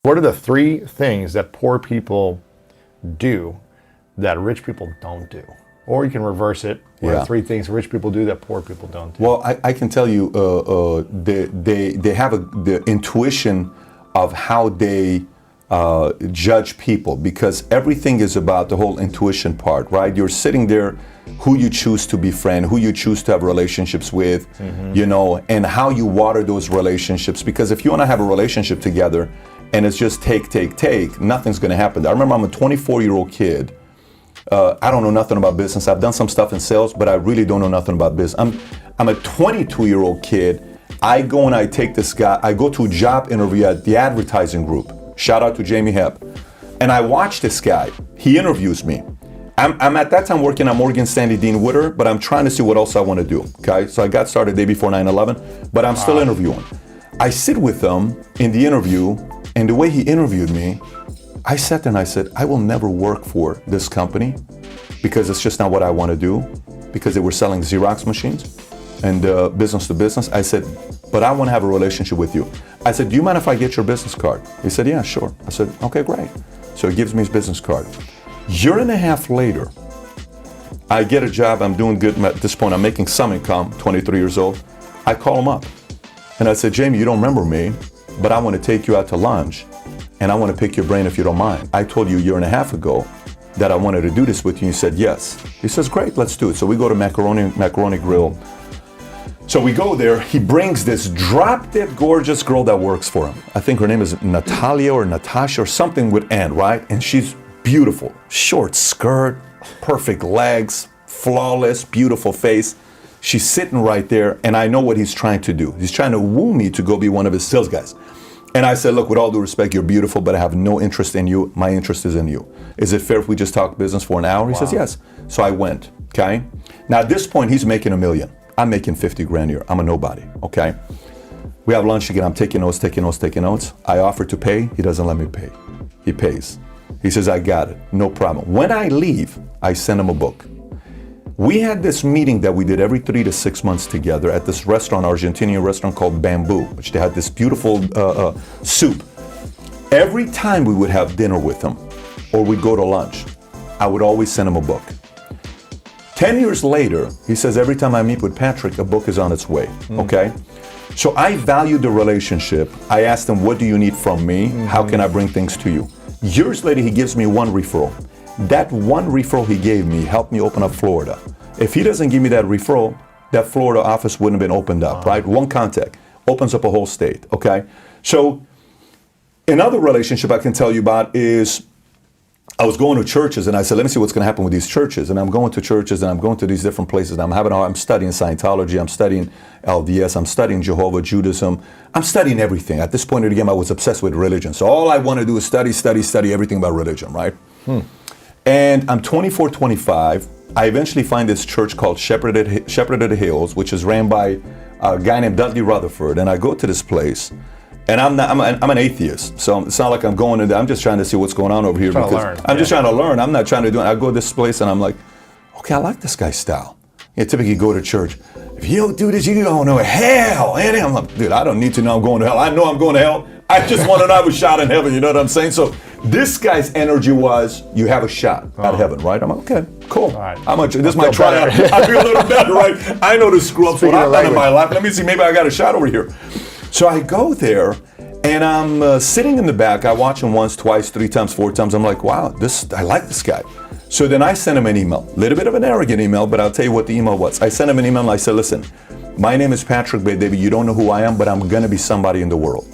What are the three things that poor people do that rich people don't do? Or you can reverse it. What are three things rich people do that poor people don't do? Well, I can tell you, they have the intuition of how they judge people, because everything is about the whole intuition part, right? You're sitting there, who you choose to befriend, who you choose to have relationships with, you know, and how you water those relationships. Because if you want to have a relationship together and it's just take, nothing's going to happen. I remember I'm a 24-year-old kid. I don't know nothing about business. I've done some stuff in sales, but I really don't know nothing about business. I'm a 22-year-old kid. I go and I take this guy. I go to a job interview at the advertising group. Shout out to Jamie Hepp. And I watch this guy. He interviews me. I'm at that time working at Morgan Stanley Dean Witter, but I'm trying to see what else I want to do. Okay, so I got started the day before 9/11, but I'm still interviewing. I sit with him in the interview, and the way he interviewed me, I sat there and I said, I will never work for this company because it's just not what I want to do, because they were selling Xerox machines and business to business. I said, but I want to have a relationship with you. I said, do you mind if I get your business card? He said, yeah, sure. I said, okay, great. So he gives me his business card. Year and a half later, I get a job. I'm doing good at this point. I'm making some income, 23 years old. I call him up and I said, Jamie, you don't remember me, but I want to take you out to lunch and I want to pick your brain if you don't mind. I told you a year and a half ago that I wanted to do this with you. You said yes. He says, great, let's do it. So we go to Macaroni Grill. So we go there. He brings this drop-dead gorgeous girl that works for him. I think her name is Natalia or Natasha or something with N, right? And she's beautiful. Short skirt, perfect legs, flawless, beautiful face. She's sitting right there, and I know what he's trying to do. He's trying to woo me to go be one of his sales guys. And I said, look, with all due respect, you're beautiful, but I have no interest in you. My interest is in you. Is it fair if we just talk business for an hour? He says, yes. So I went, okay? Now at this point, he's making $1 million. I'm making 50 grand a year. I'm a nobody, okay? We have lunch again. I'm taking notes. I offer to pay. He doesn't let me pay. He pays. He says, I got it. No problem. When I leave, I send him a book. We had this meeting that we did every 3 to 6 months together at this restaurant, Argentinian restaurant called Bamboo, which they had this beautiful soup. Every time we would have dinner with him or we'd go to lunch, I would always send him a book. 10 years later, he says, every time I meet with Patrick, a book is on its way, okay? So I value the relationship. I asked him, what do you need from me? How can I bring things to you? Years later, he gives me one referral. That one referral he gave me helped me open up Florida. If he doesn't give me that referral, that Florida office wouldn't have been opened up, right? One contact opens up a whole state, okay? So another relationship I can tell you about is I was going to churches and I said, let me see what's going to happen with these churches. And I'm going to churches and I'm going to these different places. And I'm studying Scientology, I'm studying LDS, I'm studying Jehovah, Judaism. I'm studying everything. At this point in the game, I was obsessed with religion. So all I want to do is study everything about religion, right? And I'm 24, 25. I eventually find this church called Shepherd at the Hills, which is ran by a guy named Dudley Rutherford. And I go to this place, and I'm an atheist. So it's not like I'm going in there. I'm just trying to see what's going on over here. I'm just trying to learn. I'm not trying to do it. I go to this place, and I'm like, okay, I like this guy's style. You typically go to church. If you don't do this, you're going to hell. And I'm like, dude, I don't need to know I'm going to hell. I know I'm going to hell. I just want to know I have a shot in heaven. You know what I'm saying? So this guy's energy was, you have a shot at heaven, right? I'm like, okay, cool. Right. This is my tryout. I feel a little better, right? I know the screw ups what I've done in my life. Let me see, maybe I got a shot over here. So I go there, and I'm sitting in the back. I watch him once, twice, 3 times, 4 times. I'm like, wow, I like this guy. So then I sent him an email, a little bit of an arrogant email, but I'll tell you what the email was. I sent him an email and I said, listen, my name is Patrick David. You don't know who I am, but I'm going to be somebody in the world.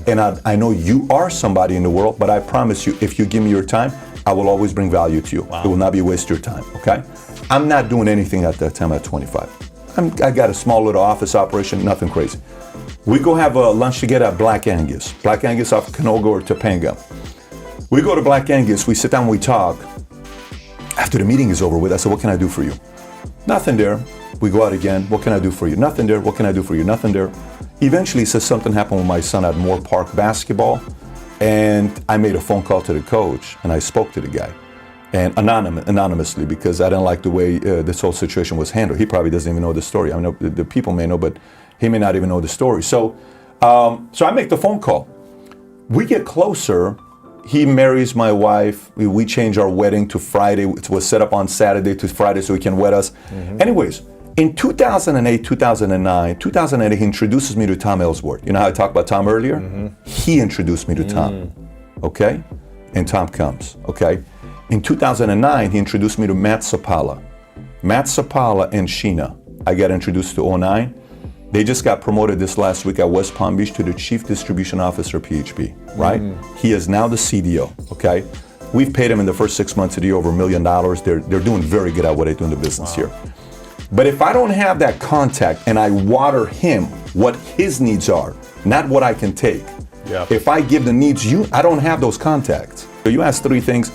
And I know you are somebody in the world, but I promise you, if you give me your time, I will always bring value to you. Wow. It will not be a waste of your time, okay? I'm not doing anything at that time at 25. I got a small little office operation, nothing crazy. We go have a lunch together at Black Angus off Canoga or Topanga. We go to Black Angus, we sit down, we talk. After the meeting is over with, I said, what can I do for you? Nothing there. We go out again. What can I do for you? Nothing there. What can I do for you? Nothing there. Eventually, he says something happened with my son at Moore Park basketball, and I made a phone call to the coach, and I spoke to the guy, and anonymously, because I didn't like the way this whole situation was handled. He probably doesn't even know the story. I mean, the people may know, but he may not even know the story. So I make the phone call. we get closer. He marries my wife. We change our wedding to Friday. It was set up on Saturday to Friday so he can wed us. Anyways, in 2008, 2009, 2008, he introduces me to Tom Ellsworth. You know how I talked about Tom earlier? He introduced me to Tom, okay? And Tom comes, okay? In 2009, he introduced me to Matt Sapala. Matt Sapala and Sheena. I got introduced to 09. They just got promoted this last week at West Palm Beach to the Chief Distribution Officer, PHP, right? He is now the CDO, okay? We've paid him in the first 6 months of the year over $1 million. They're doing very good at what they do in the business here. But if I don't have that contact and I water him what his needs are, not what I can take. If I give the needs I don't have those contacts. So you asked 3 things.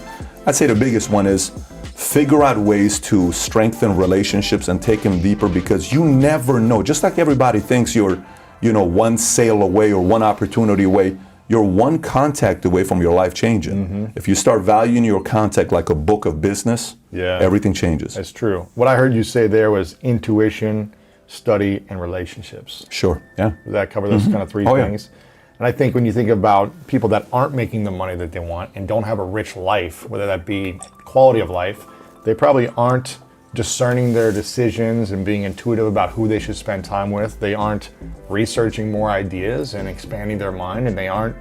I'd say the biggest one is figure out ways to strengthen relationships and take them deeper, because you never know. Just like everybody thinks you're, one sale away or one opportunity away, you're one contact away from your life changing. If you start valuing your contact like a book of business, everything changes. That's true. What I heard you say there was intuition, study, and relationships. Sure, yeah. Does that cover those kind of 3 things? And I think when you think about people that aren't making the money that they want and don't have a rich life, whether that be quality of life, they probably aren't discerning their decisions and being intuitive about who they should spend time with. They aren't researching more ideas and expanding their mind, and they aren't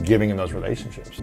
giving in those relationships.